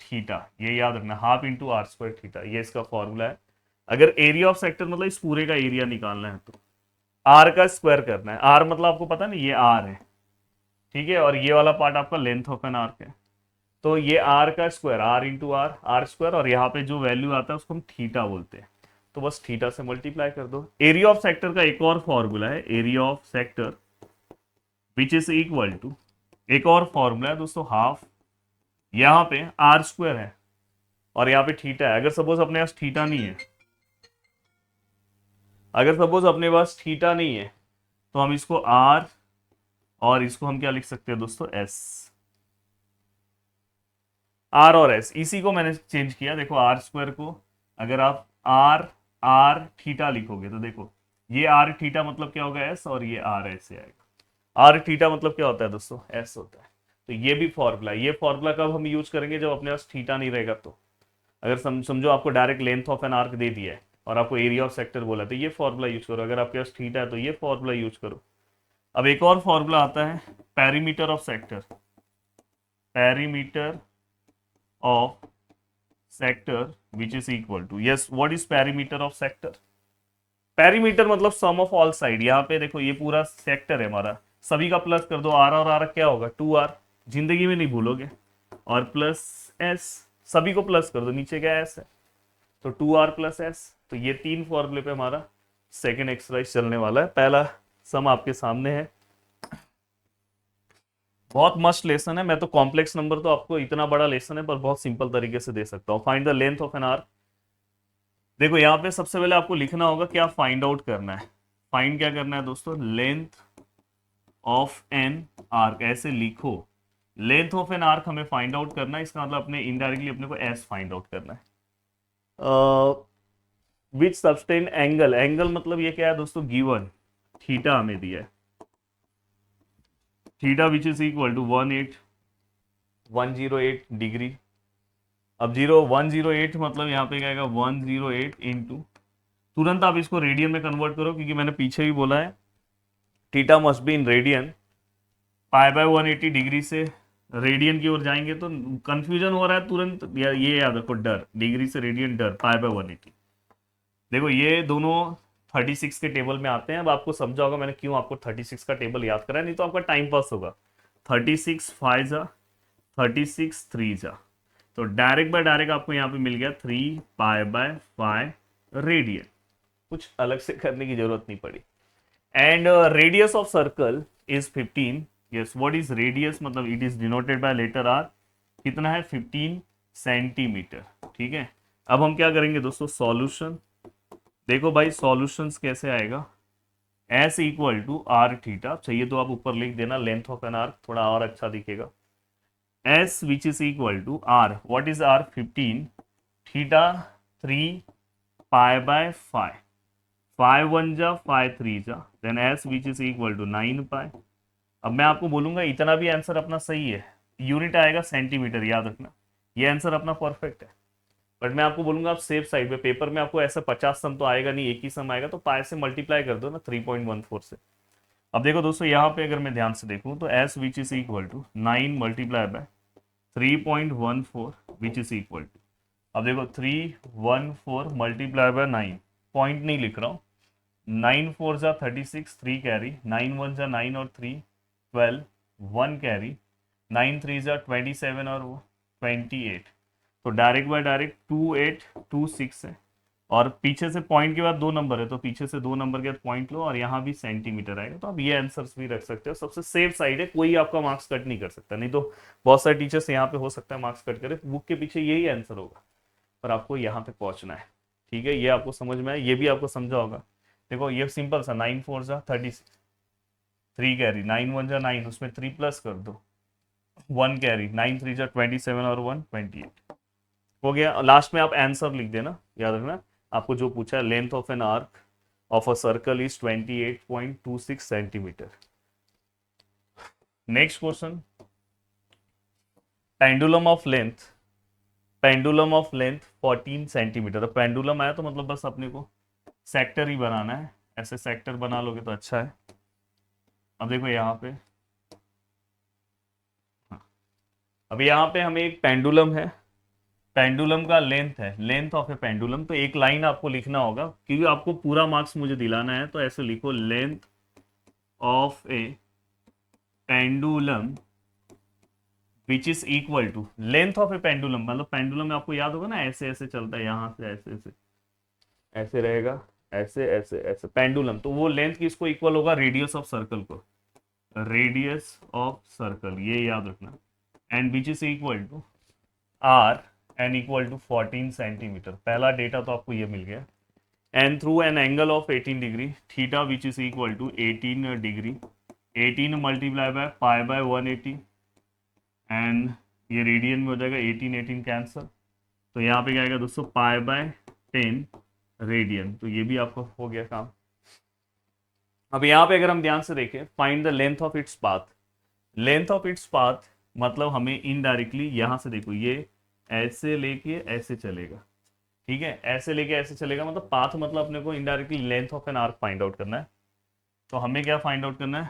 Speaker 1: theta, ये याद रखना, half into r square theta, ये इसका फॉर्मूला है। अगर एरिया ऑफ सेक्टर मतलब इस पूरे का एरिया निकालना है तो आर का स्क्वायर करना है। आर मतलब आपको पता नहीं ये आर है, ठीक है, और ये वाला पार्ट आपका लेंथ ऑफ एन आर्क है, तो ये आर का square, r into r square, और यहाँ पे जो वैल्यू आता है उसको हम थीटा बोलते हैं, तो बस थीटा से मल्टीप्लाई कर दो। एरिया ऑफ सेक्टर का एक और फॉर्मूला है, area of sector which is equal to, एक और फॉर्मूला है दोस्तों, हाफ, यहाँ पे आर स्क्वायर है और यहाँ पे थीटा है। अगर सपोज अपने पास थीटा नहीं है, अगर सपोज अपने पास थीटा नहीं है तो हम इसको आर और इसको हम क्या लिख सकते हैं दोस्तों, एस। आर और एस, इसी को मैंने चेंज किया। देखो आर स्क्वायर को अगर आप आर आर थीटा लिखोगे तो देखो ये आर थीटा मतलब क्या होगा एस, और ये आर एस से आएगा। आर थीटा मतलब क्या होता है दोस्तों, एस होता है। तो ये भी फॉर्मूला, ये फॉर्मूला कब हम यूज करेंगे, जब अपने पास थीटा नहीं रहेगा। तो अगर समझो आपको direct length of an arc दे दिया है और आपको एरिया ऑफ सेक्टर बोला, तो ये फॉर्मूला यूज करो। अगर आपके पास थीटा है तो ये फॉर्मूला यूज करो। अब एक और फॉर्मूला आता है perimeter of sector, perimeter of sector which is equal to, yes what is perimeter of sector. पेरीमीटर मतलब सम ऑफ ऑल साइड। यहाँ पे देखो ये पूरा सेक्टर है हमारा, सभी का प्लस कर दो, आर और आर क्या होगा 2r, जिंदगी में नहीं भूलोगे, और प्लस एस, सभी को प्लस कर दो, नीचे क्या एस है तो 2r प्लस एस। तो ये तीन फॉर्मूले पे हमारा सेकेंड एक्सरसाइज चलने वाला है। पहला सम आपके सामने है, बहुत मस्त लेसन है। मैं तो कॉम्प्लेक्स नंबर तो आपको, इतना बड़ा लेसन है पर बहुत सिंपल तरीके से दे सकता हूँ। Find the length of an arc. देखो यहाँ पे सबसे पहले आपको लिखना होगा क्या फाइंड आउट करना है। फाइंड क्या करना है दोस्तों, लेंथ ऑफ एन आर्क, ऐसे लिखो। लेंथ ऑफ एन आर्क हमें फाइंड आउट करना है, इसका मतलब अपने इनडायरेक्टली अपने को एस फाइंड आउट करना है। विच सबटेन एंगल, एंगल मतलब ये क्या है दोस्तों, गिवन थीटा हमें दिया है, theta which is equal to 108 degree. अब 108 मतलब यहाँ पे क्या आएगा 108 इंटू, तुरंत आप इसको रेडियन में कन्वर्ट करो क्योंकि मैंने पीछे भी बोला है theta must be in radian. Pi by 180 degree से रेडियन की ओर जाएंगे तो कंफ्यूजन हो रहा है तुरंत, ये याद रखो डर, डिग्री से रेडियन डर, पाई बाय 180। देखो ये दोनों 36 के टेबल में आते हैं। अब आपको समझा होगा मैंने क्यों आपको 36 का टेबल याद करा है, नहीं तो आपका टाइम पास होगा। 36 5 जा, 36 3 जा, तो डायरेक्ट बाय डायरेक्ट आपको यहाँ पे मिल गया 3 पाई बाय 5 रेडियन, कुछ अलग से करने की जरूरत नहीं पड़ी। And radius of circle is 15। Yes what is radius, मतलब it is denoted by letter R, कितना है 15 सेंटीमीटर। ठीक है, अब हम क्या करेंगे दोस्तों, सॉल्यूशन। देखो भाई सॉल्यूशंस कैसे आएगा, S equal to R theta, चाहिए तो आप ऊपर लिख देना लेंथ ऑफ एन आर्क, थोड़ा और अच्छा दिखेगा। S which is equal to R, what is R 15, theta 3 pi by 5, 5 1 जा 5 3 जा, then S which is equal to 9 pi. अब मैं आपको बोलूंगा इतना भी आंसर अपना सही है, यूनिट आएगा सेंटीमीटर, याद रखना ये आंसर अपना परफेक्ट है। बट मैं आपको बोलूंगा आप सेफ साइड पे, पेपर में आपको ऐसा 50 सम तो आएगा नहीं, एक ही सम आएगा, तो पाई से मल्टीप्लाई कर दो ना 3.14 से। अब देखो दोस्तों यहाँ पे अगर मैं ध्यान से देखूं तो S which is equal to 9 multiply by 3.14 which is equal to, अब देखो 314 मल्टीप्लाई बाय 9, पॉइंट नहीं लिख रहा हूँ, 9 4 जा 36, 3 कैरी, 9 1 जा 9 और 3 12, 1 कैरी, 9 3 जा 27 और वो 28, तो डायरेक्ट बाय डायरेक्ट 2826 है। और पीछे से पॉइंट के बाद दो नंबर है तो पीछे से दो नंबर के बाद पॉइंट लो, और यहाँ भी सेंटीमीटर आएगा। तो आप ये आंसर्स भी रख सकते हो, सबसे सेफ साइड है, कोई आपका मार्क्स कट नहीं कर सकता। नहीं तो बहुत सारे टीचर्स यहाँ पे हो सकता है मार्क्स कट करे, बुक के पीछे यही आंसर होगा, पर आपको यहाँ पे पहुंचना है। ठीक है, ये आपको समझ में आया, ये भी आपको समझा होगा। देखो ये सिंपल सा 9 4 जा 36, 3 कैरी, 9 1 जा 9, उसमें 3 प्लस कर दो, 1 कैरी, 9 3 जा 27 और 1 28 हो गया। लास्ट में आप आंसर लिख देना, याद रखना आपको जो पूछा है, length of an arc of a circle is 28.26 centimetre. Next question, pendulum of length, pendulum of length 14 centimetre. अब पेंडुलम आया तो मतलब बस अपने को सेक्टर ही बनाना है, ऐसे सेक्टर बना लोगे तो अच्छा है। अब देखो यहाँ पे, अब यहाँ पे हमें एक पेंडुलम है, पेंडुलम का लेंथ है, लेंथ ऑफ ए पेंडुलम, तो एक लाइन आपको लिखना होगा क्योंकि आपको पूरा मार्क्स मुझे दिलाना है, तो ऐसे लिखो length of a pendulum which is equal to, length of a pendulum मतलब पेंडुलम में आपको याद होगा ना ऐसे ऐसे चलता है, यहाँ से ऐसे ऐसे ऐसे रहेगा, ऐसे ऐसे ऐसे पेंडुलम, तो वो लेंथ किसको इक्वल होगा, रेडियस ऑफ सर्कल को, रेडियस ऑफ सर्कल, ये याद रखना। And which is equal to R and equal to 14 centimetre, पहला डेटा तो आपको ये मिल गया। And through an angle of 18 degree, theta which is equal to 18 degree, 18 multiply by pi by 180 and ये रेडियन में हो जाएगा 18 कैंसर, तो यहाँ पे क्या आएगा दोस्तों π/10 रेडियन, तो ये भी आपका हो गया काम। अब यहाँ पे अगर हम ध्यान से देखें, find the length of its path. Length of its path मतलब हमें इनडायरेक्टली यहाँ से देखो ये ऐसे लेके ऐसे चलेगा, ठीक है, ऐसे लेके ऐसे चलेगा, मतलब पाथ मतलब अपने को indirectly length of an arc find out करना है। तो हमें क्या फाइंड आउट करना है,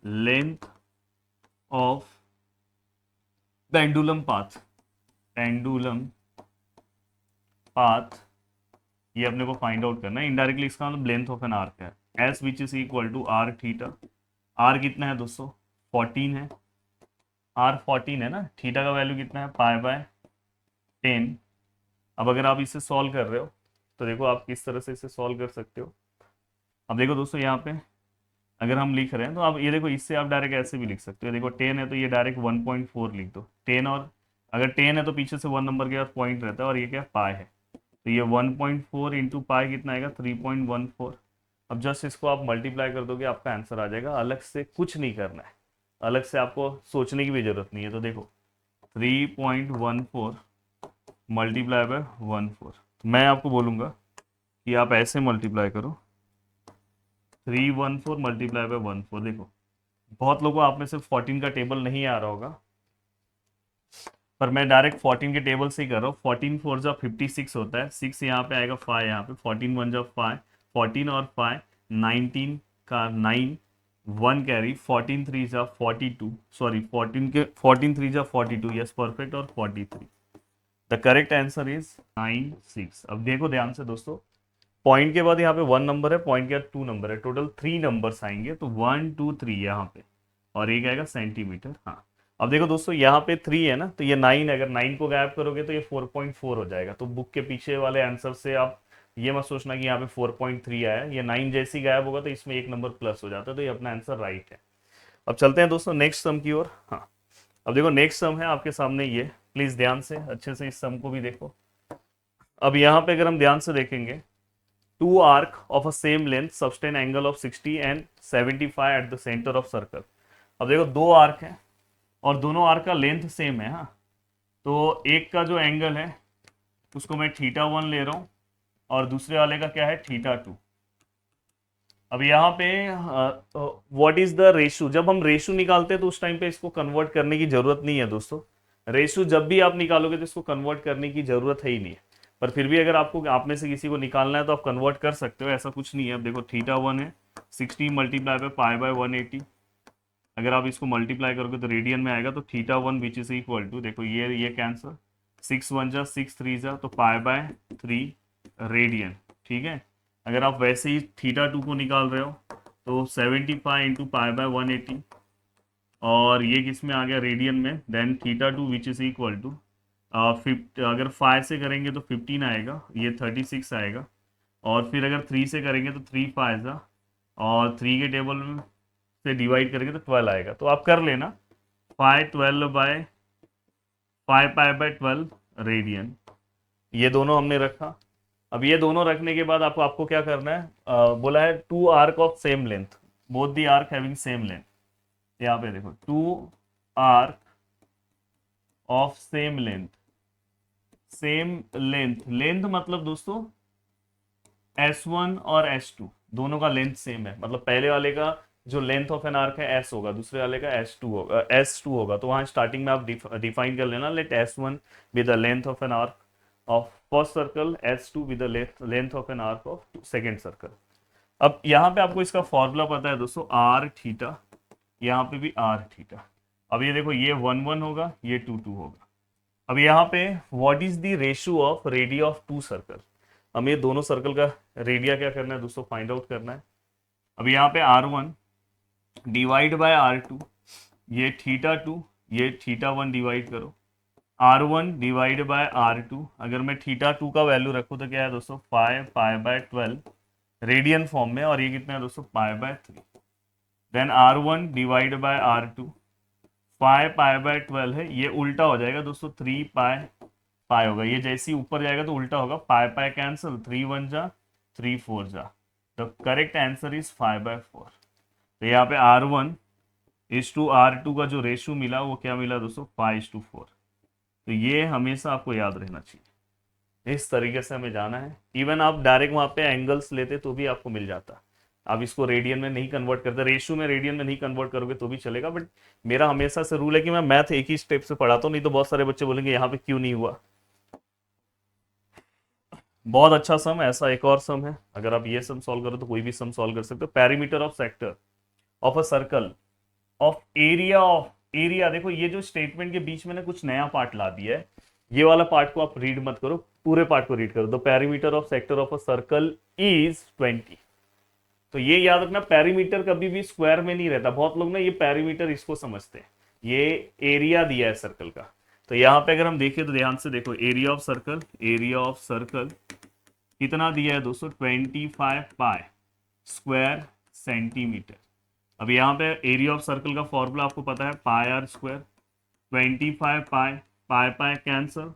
Speaker 1: length of pendulum path. Pendulum path ये अपने को फाइंड आउट करना है इनडायरेक्टली, इसका मतलब लेंथ ऑफ एन आर्क है, S which is equal to R theta. R कितना है दोस्तों 14 है, आर 14 है ना, थीटा का वैल्यू कितना है π/10। अब अगर आप इसे सॉल्व कर रहे हो तो देखो आप किस तरह से इसे सॉल्व कर सकते हो। अब देखो दोस्तों यहाँ पे अगर हम लिख रहे हैं तो आप ये देखो, इससे आप डायरेक्ट ऐसे भी लिख सकते हो, देखो 10 है तो ये डायरेक्ट 1.4 लिख दो, 10 और अगर 10 है तो पीछे से 1 नंबर के बाद पॉइंट रहता है, और ये क्या पाई है, तो ये 1.4 इंटू पाई कितना आएगा 3.14। अब जस्ट इसको आप मल्टीप्लाई कर दोगे आपका आंसर आ जाएगा, अलग से कुछ नहीं करना है, अलग से आपको सोचने की भी जरूरत नहीं है। तो देखो 3.14 मल्टीप्लाई बाय 14, तो मैं आपको बोलूँगा कि आप ऐसे मल्टीप्लाई करो, 314 मल्टीप्लाई बाय 14। देखो बहुत लोगों आप में से 14 का टेबल नहीं आ रहा होगा, पर मैं डायरेक्ट 14 के टेबल से ही कर रहा हूँ। 14 4 जा 56 होता है, 6 यहाँ पे आएगा, 5 यहाँ पे, 14 1 जा 5, 14 और 5 19 का 9, 1 कैरी, 14 3 जा 42, सॉरी 14 3 जा 42, यस परफेक्ट, और 43। The correct answer is 96। अब देखो ध्यान से दोस्तों, पॉइंट के बाद यहाँ पे 1 नंबर है, पॉइंट के बाद 2 नंबर है, टोटल 3 नंबर्स आएंगे, तो 1 2 3 यहाँ पे, और एक आएगा सेंटीमीटर। हाँ अब देखो दोस्तों यहाँ पे 3 है ना, तो ये 9, अगर 9 को गायब करोगे तो ये 4.4 हो जाएगा। तो बुक के पीछे वाले आंसर से आप ये मत सोचना कि यहाँ पे 4.3 आया, ये 9 जैसी गायब होगा तो इसमें एक नंबर प्लस हो जाता है, तो ये अपना आंसर राइट है। अब चलते हैं दोस्तों नेक्स्ट सम की ओर। हाँ अब देखो नेक्स्ट सम है आपके सामने, ये प्लीज ध्यान से अच्छे से इस सम को भी देखो। अब यहाँ पे अगर हम ध्यान से देखेंगे, two arc of a same length sustain angle of 60 and 75 at the center of circle। अब देखो दो आर्क हैं और दोनों आर्क का लेंथ सेम है। हाँ तो एक का जो एंगल है उसको मैं θ1 ले रहा हूँ और दूसरे वाले का क्या है θ2। अब यहाँ पे व्हाट इज द रेशो, जब हम रेशो निकालते हैं तो उस टाइम पे इसको कन्वर्ट करने की जरूरत नहीं है दोस्तों। रेशो जब भी आप निकालोगे तो इसको कन्वर्ट करने की जरूरत है ही नहीं है, पर फिर भी अगर आपको आप में से किसी को निकालना है तो आप कन्वर्ट कर सकते हो, ऐसा कुछ नहीं है। अब देखो θ1 है 60 मल्टीप्लाई बाय π/180, अगर आप इसको मल्टीप्लाई करोगे तो रेडियन में आएगा, तो θ1 विच इज इक्वल टू, देखो ये कैंसर, 6 1 जा 6 3 जा, तो π/3 रेडियन, ठीक है। अगर आप वैसे ही θ2 को निकाल रहे हो तो 75 इंटू π/180, और ये किस में आ गया रेडियन में, then θ2 which is equal to अगर 5 से करेंगे तो 15 आएगा, ये 36 आएगा, और फिर अगर 3 से करेंगे तो 3 5 और 3 के टेबल में से डिवाइड करेंगे तो 12 आएगा। तो आप कर लेना 5/12 रेडियन, ये दोनों हमने रखा। अब ये दोनों रखने के बाद आपको क्या करना है, बोला है two arc of same length, both the arc having same length. यहाँ पे देखो two arc of same length, same length, length मतलब दोस्तों S1 और S2 दोनों का लेंथ सेम है, मतलब पहले वाले का जो लेंथ ऑफ एन आर्क है S होगा, दूसरे वाले का S2 होगा। तो वहां स्टार्टिंग में आप डिफाइन कर लेना, let S1 be the length of an arc of first circle, S2 be the length of an arc of second circle. अब यहाँ पे आपको इसका फॉर्मूला पता है दोस्तों, r थीटा, यहाँ पे भी r थीटा। अब ये देखो ये 1 1 होगा, ये 2 2 होगा। अब यहाँ पे what is the ratio of radii of two circle, हमें ये दोनों सर्कल का रेडिया क्या करना है दोस्तों, फाइंड आउट करना है। अब यहाँ पे r1 डिवाइड बाय r2, ये θ2 ये θ1 डिवाइड करो, r1 डिवाइड बाय r2, अगर मैं θ2 का वैल्यू रखूँ तो क्या है दोस्तों 5 π/12 रेडियन फॉर्म में, और ये कितना है दोस्तों π/3। Then r1 divide by r2, 5 π/12 है, ये उल्टा हो जाएगा दोस्तों 3 पाई होगा, ये जैसे ही ऊपर जाएगा तो उल्टा होगा, पाई कैंसिल, 3 1 जा 3 4 जा। The correct answer is 5/4। तो यहाँ पे r1 1:R2 का जो रेशियो मिला वो क्या मिला दोस्तों, 5:4। तो ये हमेशा आपको याद रहना चाहिए, इस तरीके से हमें जाना है। इवन आप डायरेक्ट वहां पे एंगल्स लेते तो भी आपको मिल जाता। आप इसको रेडियन में नहीं कन्वर्ट करते, रेशियो में रेडियन में नहीं कन्वर्ट करोगे तो भी चलेगा, बट मेरा हमेशा से रूल है कि मैं मैथ एक ही स्टेप से पढ़ाता हूँ, नहीं तो बहुत सारे बच्चे बोलेंगे यहाँ पे क्यों नहीं हुआ। बहुत अच्छा सम, ऐसा एक और सम है, अगर आप ये सम सॉल्व करो तो कोई भी सम सॉल्व कर सकते हो। Perimeter of sector of a circle of area देखो ये जो स्टेटमेंट के बीच में ना कुछ नया पार्ट ला दिया है, ये वाला पार्ट को आप रीड मत करो, पूरे पार्ट को रीड करो। The perimeter of sector of a circle is 20। तो ये याद रखना, पेरीमीटर कभी भी स्क्वायर में नहीं रहता। बहुत लोग ना ये पेरीमीटर इसको समझते हैं, ये एरिया दिया है सर्कल का। तो यहाँ पे अगर हम देखें तो ध्यान से देखो, एरिया ऑफ सर्कल कितना दिया है दोस्तों, 25 पाई स्क्वायर सेंटीमीटर। अब यहाँ पे एरिया ऑफ सर्कल का फॉर्मूला आपको पता है, pi R square, 25 pi, pi pi cancel,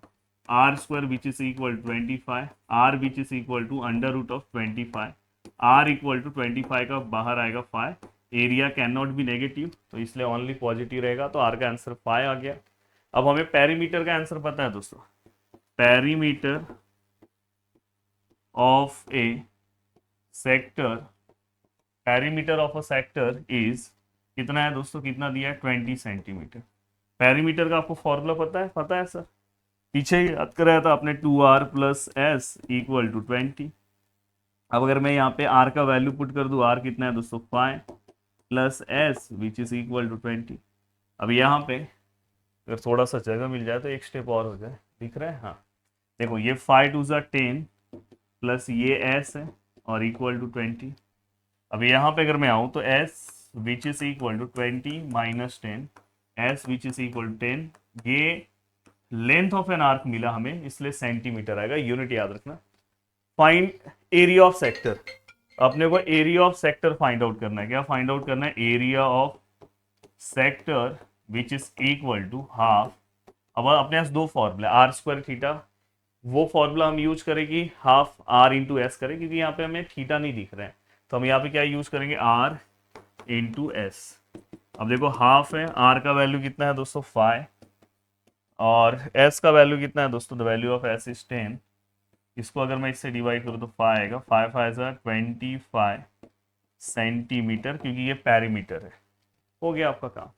Speaker 1: R square which is equal 25, R which is equal to under root of 25, R equal to 25 का बाहर आएगा 5, area can not be negative तो इसलिए only positive रहेगा, तो आर का answer 5 आ गया। अब हमें पेरीमीटर का आंसर पता है दोस्तों, perimeter of A sector, perimeter of a sector is कितना है दोस्तों, कितना दिया है, 20 सेंटीमीटर। पेरीमीटर का आपको फॉर्मूला पता है सर, पीछे ही याद कराया था आपने, 2r plus S equal to 20। अब अगर मैं यहाँ पे r का वैल्यू पुट कर दूँ, r कितना है दोस्तों 5 plus S which is equal to 20। अब यहाँ पे अगर थोड़ा सा जगह मिल जाए तो एक स्टेप और हो जाए, दिख रहा है, हाँ देखो ये 5 2 10 प्लस ये एस है और इक्वल टू 20। अब यहाँ पे अगर मैं आऊँ तो s which is equal to 20 minus 10, s which is equal to 10, ये लेंथ ऑफ एन आर्क मिला हमें इसलिए सेंटीमीटर आएगा, यूनिट याद रखना। फाइंड एरिया ऑफ सेक्टर, अपने को area of sector find out करना है। क्या फाइंड आउट करना है, area of sector which is equal to half. अब अपने पास दो फॉर्मूला, आर स्क्वायर थीटा, वो फॉर्मूला हम यूज करेंगे, हाफ आर इंटू एस करें, क्योंकि यहाँ पे हमें थीटा नहीं दिख रहे हैं तो हम यहाँ पे क्या यूज करेंगे, आर इंटू एस। अब देखो हाफ है, आर का वैल्यू कितना है दोस्तों 5 और s का वैल्यू कितना है दोस्तों, the value of s is 10। इसको अगर मैं इससे डिवाइड करूँ तो 5 आएगा, 5 5 25 सेंटीमीटर, क्योंकि ये पेरीमीटर है। हो गया आपका काम।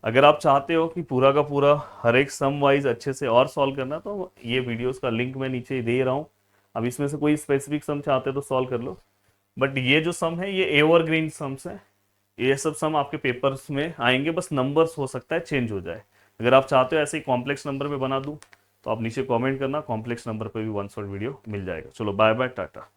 Speaker 1: अगर आप चाहते हो कि पूरा का पूरा हर एक सम वाइज अच्छे से और सॉल्व करना तो ये वीडियोस का लिंक मैं नीचे दे रहा हूँ। अब इसमें से कोई स्पेसिफिक सम चाहते हो तो सॉल्व कर लो, बट ये जो सम है ये एवरग्रीन सम्स है, ये सब सम आपके पेपर्स में आएंगे, बस नंबर्स हो सकता है चेंज हो जाए। अगर आप चाहते हो ऐसे ही कॉम्प्लेक्स नंबर पे बना दूं तो आप नीचे कमेंट करना, कॉम्प्लेक्स नंबर पे भी वन शॉट वीडियो मिल जाएगा। चलो बाय बाय, टाटा।